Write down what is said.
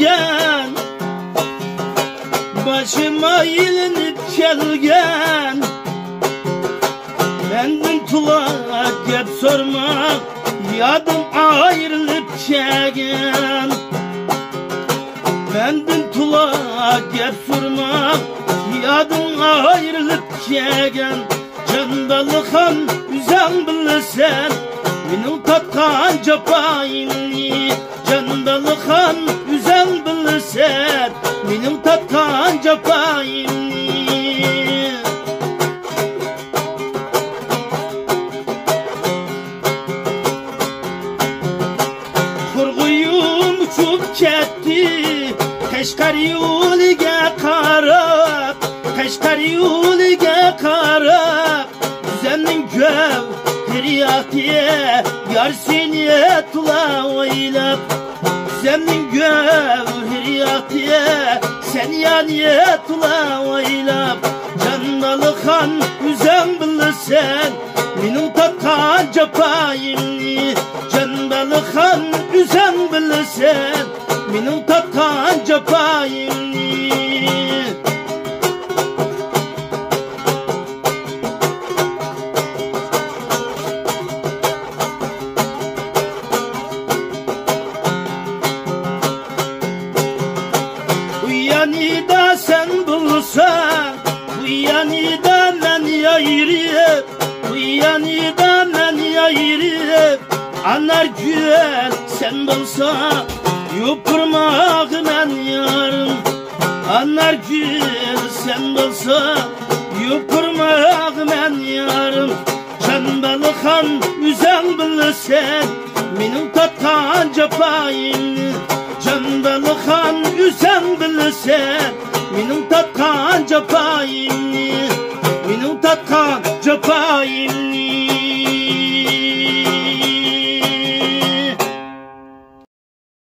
gelgen, başıma ilinip gelgen. Benden tula gep sorma, yadım ayrılıp gelgen. Benden tula gep sorma, yadım ayrılıp gelgen. Candalıkan güzel bilsen, benim tatkan cepayimni. Candalıkan güzel bilsen, benim tatkan cepayimni. Kurguyum uçup ketdi, Keşkar yo'liga qarab, Keşkar yo'liga qarab. Güzelning gavhariyatiga yar seni tula o'ylab. Güzelning gavhariyatiga sen yani tula o'ylab. Candalıkan güzel bilsen, benim tatkan cepayimni. Candalıkan güzel bilsen, benim tatkan cepayimni. Uyanida sen bulsan, uyanida men yayırıp, uyanida men yayırıp. Anar güzel sen bulsan, yupurmak men yarım. Anar güzel sen bulsan, yupurmak men yarım. Candalıkan güzel bilsen, benim tatkan cepayimni. Candalıkan güzel bilsen, benim tatkan cepayimni.